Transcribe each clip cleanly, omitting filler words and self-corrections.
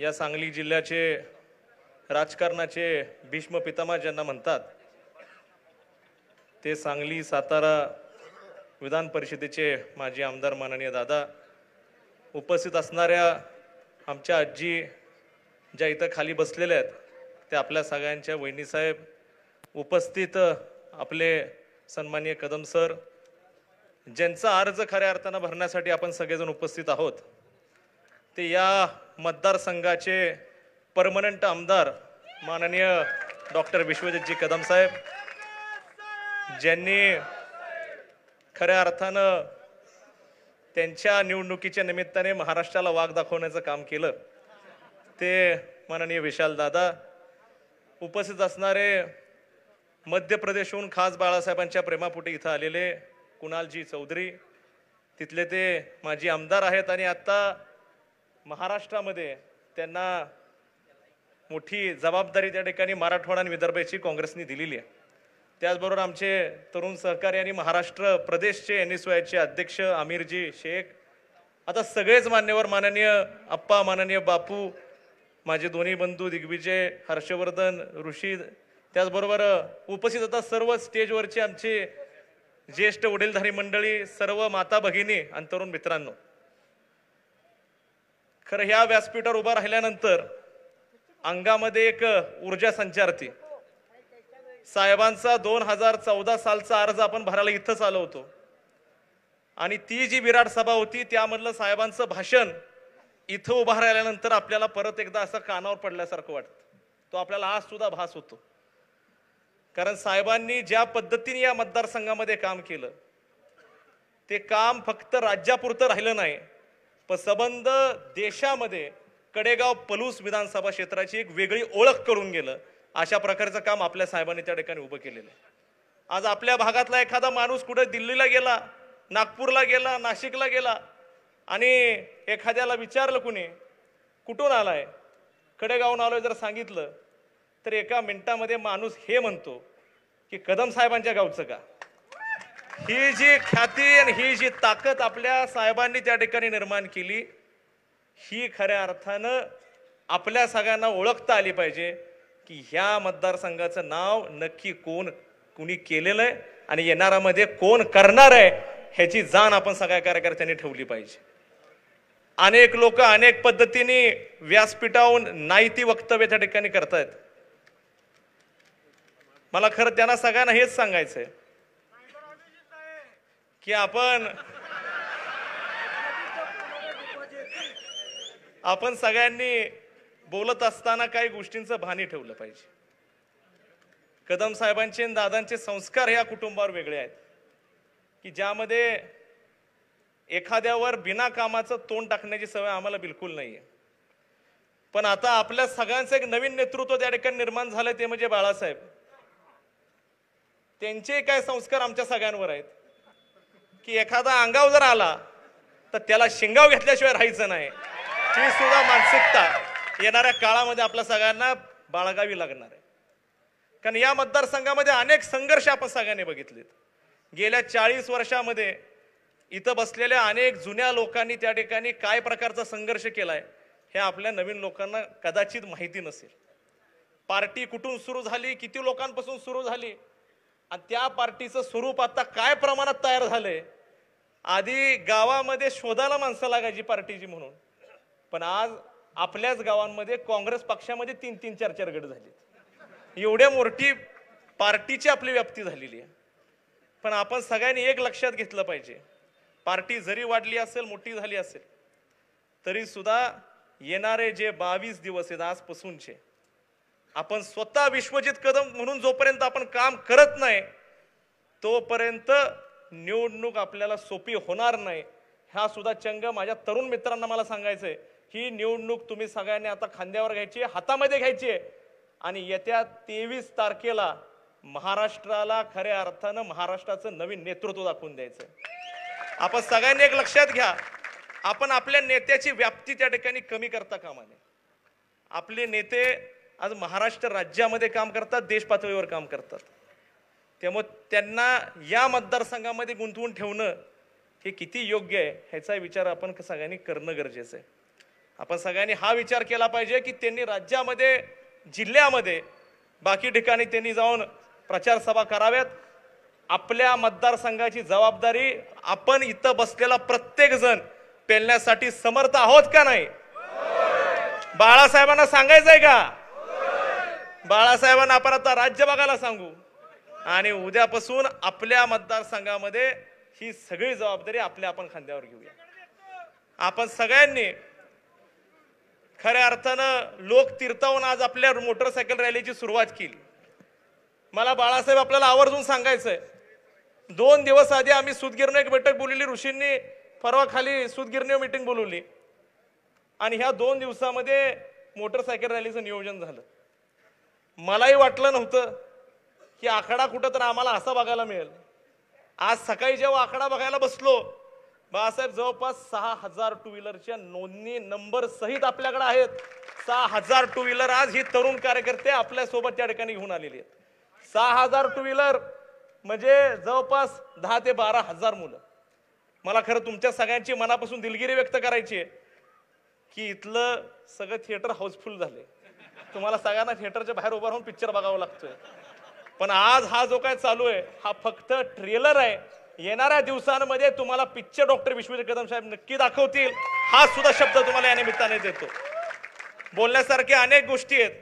या सांगली जिल्ह्याचे राजकारणाचे भीष्म पितामह ज्यांना म्हणतात ते सांगली सातारा विधान परिषदेचे माजी आमदार माननीय दादा, उपस्थित असणाऱ्या आमच्या आजी ज्या इथं खाली बसलेल्या आहेत त्या आपल्या सगळ्यांच्या वहिनीसाहेब, उपस्थित आपले सन्माननीय कदम सर, ज्यांचा अर्ज खऱ्या अर्थानं भरण्यासाठी आपण सगळेजण उपस्थित आहोत, ते या मतदारसंघाचे परमनंट आमदार माननीय डॉक्टर विश्वजितजी कदम साहेब, ज्यांनी खऱ्या अर्थानं त्यांच्या निवडणुकीच्या निमित्ताने महाराष्ट्राला वाघ दाखवण्याचं काम केलं, ते माननीय विशाल दादा, उपस्थित असणारे मध्य प्रदेशहून खास बाळासाहेबांच्या प्रेमापोटी इथं आलेले कुणालजी चौधरी, तिथले ते माजी आमदार आहेत आणि आता महाराष्ट्रामध्ये त्यांना मोठी जबाबदारी त्या ठिकाणी मराठवाडा आणि विदर्भाची काँग्रेसने दिलेली आहे. त्याचबरोबर आमचे तरुण सहकारी आणि महाराष्ट्र प्रदेशचे NSYचे अध्यक्ष आमिरजी शेख, आता सगळेच मान्यवर, माननीय अप्पा, माननीय बापू, माझे दोन्ही बंधू दिग्विजय, हर्षवर्धन, ऋषी, त्याचबरोबर उपस्थित आता सर्व स्टेजवरचे आमचे ज्येष्ठ वडीलधारी मंडळी, सर्व माता भगिनी आणि तरुण मित्रांनो, खरं ह्या व्यासपीठावर उभा राहिल्यानंतर अंगामध्ये एक ऊर्जा संचारते. साहेबांचा 2014 सालचा अर्ज आपण भरायला इथंच आलो होतो आणि ती जी विराट सभा होती त्यामधलं साहेबांचं भाषण इथं उभा राहिल्यानंतर आपल्याला परत एकदा असं कानावर पडल्यासारखं वाटतं. तो आपल्याला आज सुद्धा भास होतो, कारण साहेबांनी ज्या पद्धतीने या मतदारसंघामध्ये काम केलं ते काम फक्त राज्यापुरतं राहिलं नाही, पण संबंध देशामध्ये कडेगाव पलूस विधानसभा क्षेत्राची एक वेगळी ओळख करून गेलं. अशा प्रकारचं काम आपल्या साहेबांनी त्या ठिकाणी उभं केलेलं आहे. आज आपल्या भागातला एखादा माणूस कुठे दिल्लीला गेला, नागपूरला गेला, नाशिकला गेला आणि एखाद्याला विचारलं कुणी कुठून आलाय, कडेगावून आलोय जर सांगितलं तर एका मिनिटामध्ये माणूस हे म्हणतो की कदम साहेबांच्या गावचं का. ही जी ख्याती आणि ही जी ताकद आपल्या साहेबांनी त्या ठिकाणी निर्माण केली, ही खऱ्या अर्थानं आपल्या सगळ्यांना ओळखता आली पाहिजे की ह्या मतदारसंघाचं नाव नक्की कुणी केलेलं आहे आणि येणाऱ्यामध्ये कोण करणार आहे ह्याची जाण आपण सगळ्या कार्यकर्त्यांनी ठेवली पाहिजे. अनेक लोक अनेक पद्धतीने व्यासपीठावरून नाही ती वक्तव्य त्या ठिकाणी करतायत. मला खरं त्यांना सगळ्यांना हेच सांगायचंय की आपण सगळ्यांनी बोलत असताना काही गोष्टींचं भानी ठेवलं पाहिजे. कदम साहेबांचे आणि दादांचे संस्कार ह्या कुटुंबावर वेगळे आहेत की ज्यामध्ये एखाद्यावर बिना कामाचं तोंड टाकण्याची सवय आम्हाला बिलकुल नाहीये. पण आता आपल्या सगळ्यांचं एक नवीन नेतृत्व त्या ठिकाणी निर्माण झालंय, ते म्हणजे बाळासाहेब. त्यांचे काय संस्कार आमच्या सगळ्यांवर आहेत की एखादा अंगाव जर आला तर त्याला शिंगाव घेतल्याशिवाय राहायचं नाही, ही सुद्धा मानसिकता येणाऱ्या काळामध्ये आपल्या सगळ्यांना बाळगावी लागणार आहे. कारण या मतदारसंघामध्ये अनेक संघर्ष आपण सगळ्यांनी बघितलेत. गेल्या 40 वर्षामध्ये इथं बसलेल्या अनेक जुन्या लोकांनी त्या ठिकाणी काय प्रकारचा संघर्ष केलाय हे आपल्या नवीन लोकांना कदाचित माहिती नसेल. पार्टी कुठून सुरू झाली, किती लोकांपासून सुरू झाली आणि त्या पार्टीचं स्वरूप आता काय प्रमाणात तयार झालंय. आधी गावामध्ये शोधायला माणसं लागायची पार्टीची म्हणून, पण आज आपल्याच गावांमध्ये काँग्रेस पक्षामध्ये 3-3, 4-4 गट झाले. एवढ्या मोठी पार्टीची आपली व्याप्ती झालेली आहे. पण आपण सगळ्यांनी एक लक्षात घेतलं पाहिजे, पार्टी जरी वाढली असेल, मोठी झाली असेल, तरी सुद्धा येणारे जे 22 दिवस आहेत आजपासूनचे, आपण स्वतः विश्वजित कदम म्हणून जोपर्यंत आपण काम करत नाही तोपर्यंत निवडणूक आपल्याला सोपी होणार नाही. हा सुद्धा चंग माझ्या तरुण मित्रांना मला सांगायचंय. ही निवडणूक तुम्ही सगळ्यांनी आता खांद्यावर घ्यायची, हातामध्ये घ्यायची आहे आणि येत्या 23 तारखेला महाराष्ट्राला खऱ्या अर्थानं महाराष्ट्राचं नवीन नेतृत्व दाखवून द्यायचं. आपण सगळ्यांनी एक लक्षात घ्या, आपण आपल्या नेत्याची व्याप्ती त्या ठिकाणी कमी करता कामा नये. आपले नेते आज महाराष्ट्र राज्यामध्ये काम करतात, देश पातळीवर काम करतात. त्यामुळे त्यांना या मतदारसंघामध्ये गुंतवून ठेवणं हे किती योग्य आहे ह्याचा विचार आपण सगळ्यांनी करणं गरजेचं आहे. आपण सगळ्यांनी हा विचार केला पाहिजे की त्यांनी राज्यामध्ये, जिल्ह्यामध्ये, बाकी ठिकाणी त्यांनी जाऊन प्रचार सभा कराव्यात. आपल्या मतदारसंघाची जबाबदारी आपण इथं बसलेला प्रत्येक जण पेलण्यासाठी समर्थ आहोत का नाही? बाळासाहेबांना सांगायचंय का? बाळासाहेबांना आपण आता राज्य बघायला सांगू आणि उद्यापासून आपल्या मतदारसंघामध्ये ही सगळी जबाबदारी आपण खांद्यावर घेऊया. आपण सगळ्यांनी खऱ्या अर्थानं लोक तीर्थावून आज आपल्या मोटरसायकल रॅलीची सुरुवात केली. मला बाळासाहेब आपल्याला आवर्जून सांगायचंय, 2 दिवस आधी आम्ही सुतगिरणी एक बैठक बोलवली, ऋषींनी परवा खाली सुतगिरणी मीटिंग बोलवली आणि ह्या 2 दिवसामध्ये मोटरसायकल रॅलीचं नियोजन झालं. मलाही वाटलं नव्हतं की आखाडा कुठं तर आम्हाला असा बघायला मिळेल. आज सकाळी जेव्हा आखाडा बघायला बसलो, बाळासाहेब जवळपास 6,000 टू व्हीलरच्या नोंदणी नंबर सहित आपल्याकडे आहेत. 6,000 टू व्हीलर आज ही तरुण कार्यकर्ते आपल्या सोबत त्या ठिकाणी घेऊन आलेली आहेत. 6,000 टू व्हीलर म्हणजे जवळपास 10 ते 12,000 मुलं. मला खरं तुमच्या सगळ्यांची मनापासून दिलगिरी व्यक्त करायची आहे की इथलं सगळं थिएटर हाऊसफुल झाले. तुम्हाला सगळ्यांना थिएटरच्या बाहेर उभं राहून पिक्चर बघावं लागतोय. पण आज हा जो काय चालू आहे हा फक्त ट्रेलर आहे. येणाऱ्या दिवसांमध्ये तुम्हाला पिक्चर डॉक्टर विश्वजित कदम साहेब नक्की दाखवतील. हा सुद्धा शब्द तुम्हाला या निमित्ताने देतो. बोलण्यासारख्या अनेक गोष्टी आहेत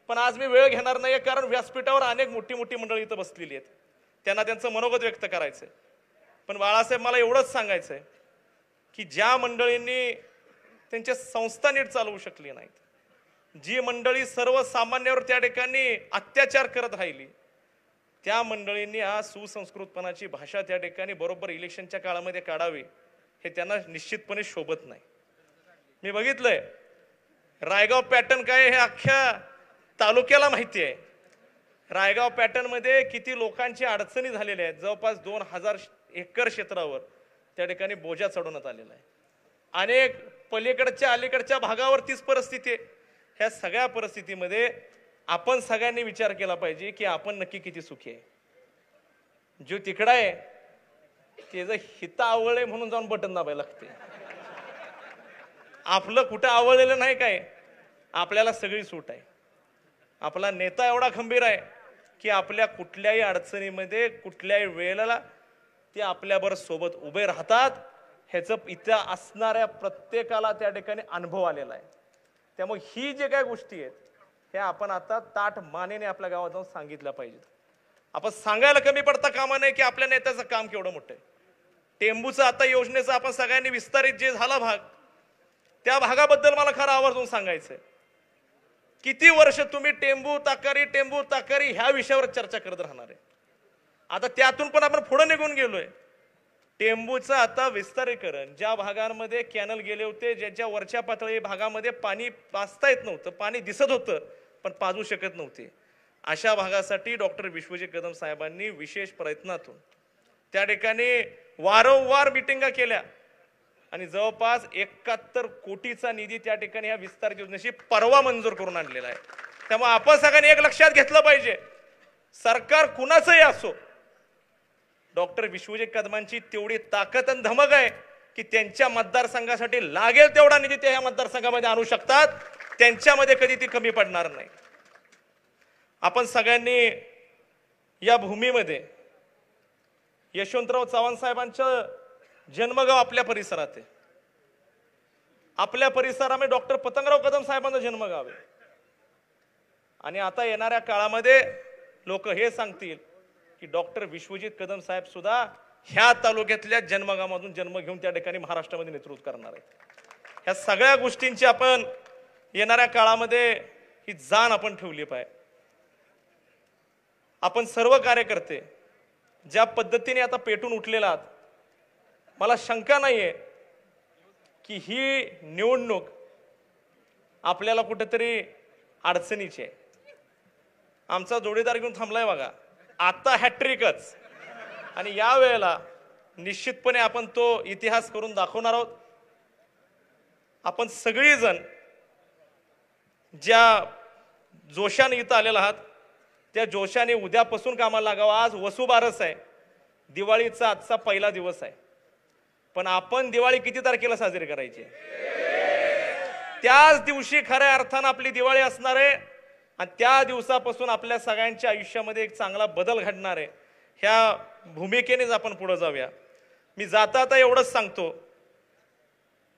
पण आज मी वेळ घेणार नाहीये, कारण व्यासपीठावर अनेक मोठी मोठी मंडळी इथं बसलेली आहेत, त्यांना त्यांचं मनोगत व्यक्त करायचंय. पण बाळासाहेब मला एवढंच सांगायचंय की ज्या मंडळींनी त्यांच्या संस्था नीट चालवू शकली नाहीत, जी मंडळी सर्वसामान्यावर त्या ठिकाणी अत्याचार करत राहिली, त्या मंडळींनी आज सुसंस्कृतपणाची भाषा त्या ठिकाणी बरोबर इलेक्शनच्या काळामध्ये काढावी हे त्यांना निश्चितपणे शोभत नाही. मी बघितलंय रायगाव पॅटर्न काय हे अख्ख्या तालुक्याला माहिती आहे. रायगाव पॅटर्न मध्ये किती लोकांची अडचणी झालेल्या आहेत. जवळपास 2,000 एकर क्षेत्रावर त्या ठिकाणी बोजा चढवण्यात आलेला आहे. अनेक पलीकडच्या अलीकडच्या भागावर तीच परिस्थिती आहे. ह्या सगळ्या परिस्थितीमध्ये आपण सगळ्यांनी विचार केला पाहिजे की आपण नक्की किती सुखी आहे. जो तिकडा आहे त्याचं हित आवळले म्हणून जाऊन बटन दाबायला लागते. आपलं कुठं आवळलेलं नाही काय, आपल्याला सगळी सूट आहे. आपला नेता एवढा खंबीर आहे की आपल्या कुठल्याही अडचणीमध्ये कुठल्याही वेळेला ते आपल्याबरोबर सोबत उभे राहतात. ह्याचं इथं असणाऱ्या प्रत्येकाला त्या ठिकाणी अनुभव आलेला आहे. त्यामुळे ही जे काही गोष्टी आहेत हे आपण आता ताठ मानेने आपल्या गावात जाऊन सांगितल्या पाहिजेत. आपण सांगायला कमी पडता कामा नये की आपल्या नेत्याचं काम केवढं मोठं आहे. टेंबूचं आता योजनेचं आपण सगळ्यांनी विस्तारित जे झाला भाग, त्या भागाबद्दल मला खरं आवर्जून सांगायचंय. किती वर्ष तुम्ही टेंबू ताकारी ह्या विषयावर चर्चा करत राहणार आहे. आता त्यातून पण आपण पुढे निघून गेलोय. टेंबूचं आता विस्तारीकरण, ज्या भागांमध्ये कॅनल गेले होते, ज्यांच्या वरच्या पातळी भागामध्ये पाणी पाजता येत नव्हतं, पाणी दिसत होतं पण पाजू शकत नव्हते, अशा भागासाठी डॉक्टर विश्वजित कदम साहेबांनी विशेष प्रयत्नातून त्या ठिकाणी वारंवार मिटिंगा केल्या आणि जवळपास 71 कोटीचा निधी त्या ठिकाणी ह्या विस्तार योजनेशी परवा मंजूर करून आणलेला आहे. त्यामुळे आपण सगळ्यांनी एक लक्षात घेतलं पाहिजे, सरकार कुणाचंही असो, डॉक्टर विश्वजित कदमांची तेवढी ताकद आणि धमक आहे की त्यांच्या मतदारसंघासाठी लागेल तेवढा निधी ते ह्या मतदारसंघामध्ये आणू शकतात. त्यांच्यामध्ये कधी ती कमी पडणार नाही. आपण सगळ्यांनी या भूमीमध्ये यशवंतराव चव्हाण साहेबांचं जन्मगाव आपल्या परिसरात आहे. आपल्या परिसरामध्ये डॉक्टर पतंगराव कदम साहेबांचं जन्मगाव आहे. आणि आता येणाऱ्या काळामध्ये लोक हे सांगतील की डॉक्टर विश्वजित कदम साहेब सुद्धा ह्या तालुक्यातल्या जन्मगावामधून जन्म घेऊन त्या ठिकाणी महाराष्ट्रामध्ये नेतृत्व करणार आहेत. ह्या सगळ्या गोष्टींची आपण येणाऱ्या काळामध्ये ही जाण आपण ठेवली पाहिजे. आपण सर्व कार्यकर्ते ज्या पद्धतीने आता पेटून उठलेला आहात, मला शंका नाहीये की ही निवडणूक आपल्याला कुठेतरी अडचणीची आहे. आमचा जोडीदार घेऊन थांबलाय बघा, आता हॅट्रिकच, आणि या वेळेला निश्चितपणे आपण तो इतिहास करून दाखवणार आहोत. आपण सगळीजण ज्या जोशाने इथं आलेला आहात त्या जोशाने उद्यापासून कामाला लागावं. आज वसुबारस आहे, दिवाळीचा आजचा पहिला दिवस आहे. पण आपण दिवाळी किती तारखेला साजरी करायची? त्याच दिवशी खऱ्या अर्थानं आपली दिवाळी असणार आहे आणि त्या दिवसापासून आपल्या सगळ्यांच्या आयुष्यामध्ये एक चांगला बदल घडणार आहे. ह्या भूमिकेनेच आपण पुढे जाऊया. मी जाता आता एवढंच सांगतो,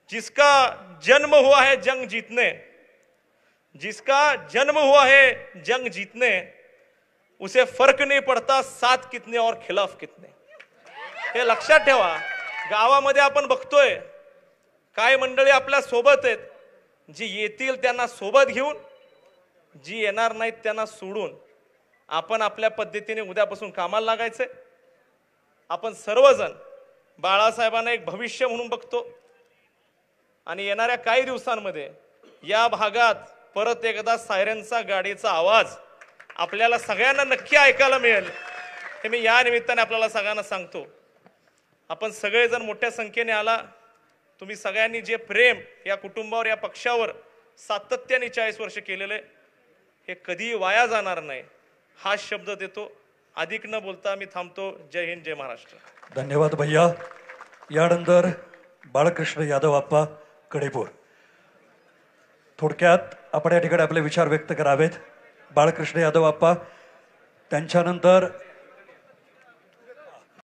जिसका जन्म हुआ है जंग जीतने, जिसका जन्म हुआ है जंग जीतने, उसे फर्क नहीं पड़ता साथ कितने और खिलाफ कितने. हे लक्षात ठेवा. गावामध्ये आपण बघतोय काय मंडळी आपल्या सोबत आहेत, जी येतील त्यांना सोबत घेऊन, जी येणार नाहीत त्यांना सोडून आपण आपल्या पद्धतीने उद्यापासून कामाला लागायचंय. आपण सर्वजण बाळासाहेबांना एक भविष्य म्हणून बघतो आणि येणाऱ्या काही दिवसांमध्ये या भागात परत एकदा सायरनचा गाडीचा आवाज आपल्याला सगळ्यांना नक्की ऐकायला मिळेल. हे मी या निमित्ताने आपल्याला सगळ्यांना सांगतो. आपण सगळेजण मोठ्या संख्येने आला. तुम्ही सगळ्यांनी जे प्रेम या कुटुंबावर, या पक्षावर सातत्याने 40 वर्ष केलेले, हे कधी वाया जाणार नाही हा शब्द देतो. अधिक न बोलता मी थांबतो. जय हिंद, जय महाराष्ट्र. धन्यवाद भैया. यानंतर बाळकृष्ण यादव आप्पा कडेपूर. थोडक्यात आपण या ठिकाणी आपले विचार व्यक्त करावेत. बाळकृष्ण यादव आप्पा, त्यांच्यानंतर